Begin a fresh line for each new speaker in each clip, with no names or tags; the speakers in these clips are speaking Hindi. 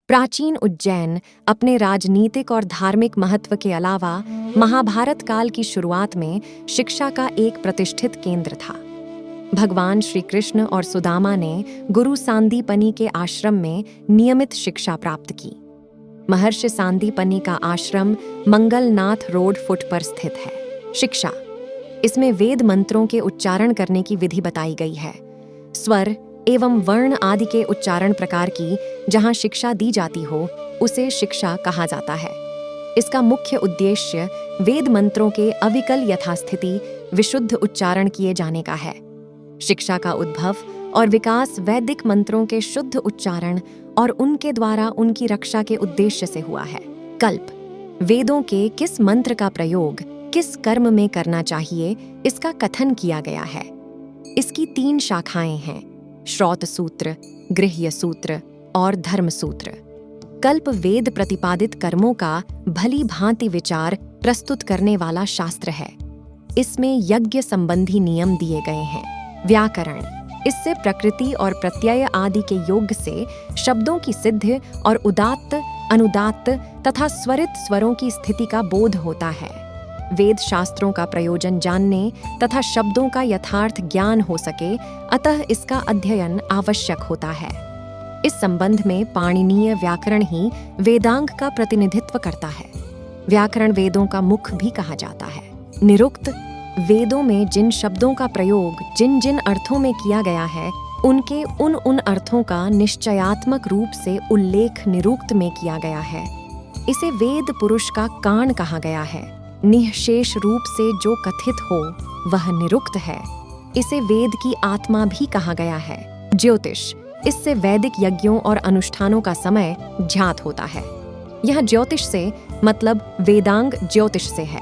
प्राचीन उज्जैन अपने राजनीतिक और धार्मिक महत्व के अलावा महाभारत काल की शुरुआत में शिक्षा का एक प्रतिष्ठित केंद्र था। भगवान श्री कृष्ण और सुदामा ने गुरु सांदीपनि के आश्रम में नियमित शिक्षा प्राप्त की। महर्षि सांदीपनि का आश्रम मंगलनाथ रोड फुट पर स्थित है। शिक्षा, इसमें वेद मंत्रों के उच्चारण करने की विधि बताई गई है। स्वर एवं वर्ण आदि के उच्चारण प्रकार की जहाँ शिक्षा दी जाती हो उसे शिक्षा कहा जाता है। इसका मुख्य उद्देश्य वेद मंत्रों के अविकल यथास्थिति विशुद्ध उच्चारण किए जाने का है। शिक्षा का उद्भव और विकास वैदिक मंत्रों के शुद्ध उच्चारण और उनके द्वारा उनकी रक्षा के उद्देश्य से हुआ है। कल्प, वेदों के किस मंत्र का प्रयोग किस कर्म में करना चाहिए इसका कथन किया गया है। इसकी 3 शाखाएं हैं: श्रौत सूत्र, गृह्य सूत्र और धर्म सूत्र। कल्प वेद प्रतिपादित कर्मों का भली भांति विचार प्रस्तुत करने वाला शास्त्र है। इसमें यज्ञ संबंधी नियम दिए गए हैं। व्याकरण, इससे प्रकृति और प्रत्यय आदि के योग से शब्दों की सिद्ध और उदात्त, अनुदात्त तथा स्वरित स्वरों की स्थिति का बोध होता है। वेद शास्त्रों का प्रयोजन जानने तथा शब्दों का यथार्थ ज्ञान हो सके, अतः इसका अध्ययन आवश्यक होता है। इस संबंध में पाणिनीय व्याकरण ही वेदांग का प्रतिनिधित्व करता है। व्याकरण वेदों का मुख भी कहा जाता है। निरुक्त, वेदों में जिन शब्दों का प्रयोग जिन जिन अर्थों में किया गया है उनके उन अर्थों का निश्चयात्मक रूप से उल्लेख निरुक्त में किया गया है। इसे वेद पुरुष का कान कहा गया है। निःशेष रूप से जो कथित हो वह निरुक्त है। इसे वेद की आत्मा भी कहा गया है। ज्योतिष, इससे वैदिक यज्ञों और अनुष्ठानों का समय ज्ञात होता है। यह ज्योतिष से मतलब वेदांग ज्योतिष से है।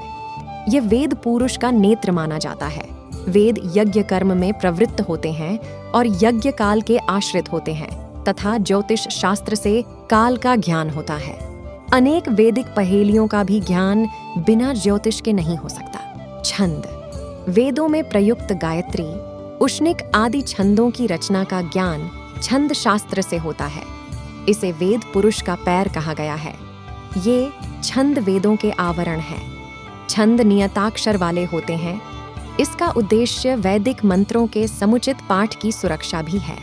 यह वेद पुरुष का नेत्र माना जाता है। वेद यज्ञ कर्म में प्रवृत्त होते हैं और यज्ञ काल के आश्रित होते हैं तथा ज्योतिष शास्त्र से काल का ज्ञान होता है। अनेक वैदिक पहेलियों का भी ज्ञान बिना ज्योतिष के नहीं हो सकता। छंद, वेदों में प्रयुक्त गायत्री, उष्णिक आदि छंदों की रचना का ज्ञान छंद शास्त्र से होता है। इसे वेद पुरुष का पैर कहा गया है। ये छंद वेदों के आवरण हैं। छंद नियताक्षर वाले होते हैं। इसका उद्देश्य वैदिक मंत्रों के समुचित पाठ की सुरक्षा भी है।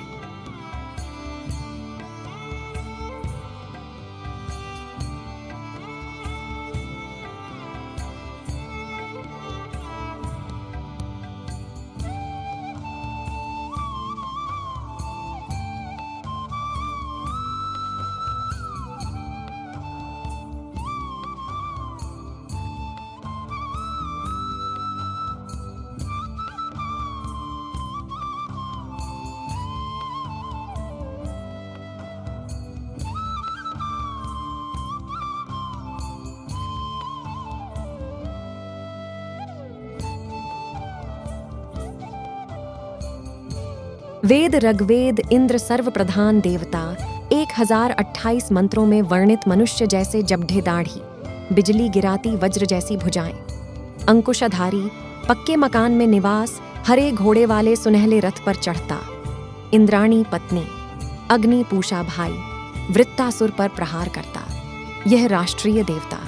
वेद ऋग्वेद इंद्र सर्वप्रधान देवता 1028 मंत्रों में वर्णित मनुष्य जैसे जबढ़े दाढ़ी, बिजली गिराती वज्र जैसी भुजाएं, अंकुशधारी, पक्के मकान में निवास, हरे घोड़े वाले सुनहले रथ पर चढ़ता, इंद्राणी पत्नी, अग्नि पूषा भाई, वृत्तासुर पर प्रहार करता, यह राष्ट्रीय देवता।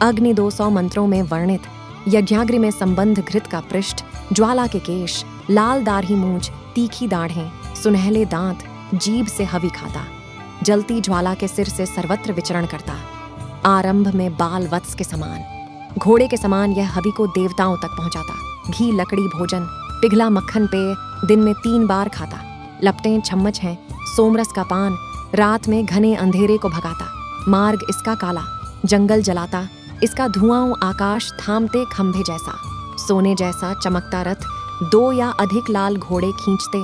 अग्नि 200 मंत्रों में वर्णित यज्ञाग्नि में संबंध घृत का पृष्ठ, ज्वाला के केश, लाल दाढ़ी मूंछ, तीखी दाढ़ें, सुनहले दांत, जीभ से हवि खाता, जलती ज्वाला के सिर से सर्वत्र विचरण करता, आरंभ में बाल वत्स के समान, घोड़े के समान यह हवि को देवताओं तक पहुंचाता, घी लकड़ी भोजन, पिघला मक्खन पेय दिन में 3 बार खाता, लपटें छम्मच हैं, सोमरस का पान, रात में घने अंधेरे को भगाता, मार्ग इसका काला, जंगल जलाता, इसका धुआं आकाश थामते खंभे जैसा, सोने जैसा चमकता रथ, 2 या अधिक लाल घोड़े खींचते,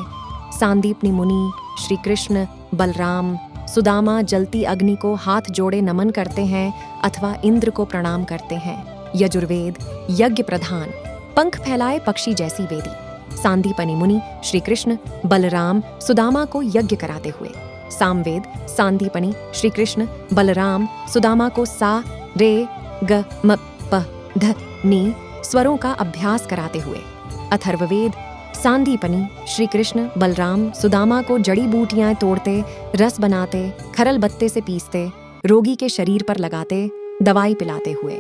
सांदीपनि मुनि, श्री कृष्ण, बलराम, सुदामा जलती अग्नि को हाथ जोड़े नमन करते हैं अथवा इंद्र को प्रणाम करते हैं। यजुर्वेद, यज्ञ प्रधान, पंख फैलाए पक्षी जैसी वेदी, सांदीपनि मुनि, श्री कृष्ण, बलराम, सुदामा को यज्ञ कराते हुए। सामवेद, सांदीपनि, श्री कृष्ण, बलराम, सुदामा को सा, रे, ग, म, प, ध, नी स्वरों का अभ्यास कराते हुए। अथर्ववेद, सांदीपनी श्री कृष्ण बलराम सुदामा को जड़ी बूटियां तोड़ते, रस बनाते, खरल बत्ते से पीसते, रोगी के शरीर पर लगाते, दवाई पिलाते हुए।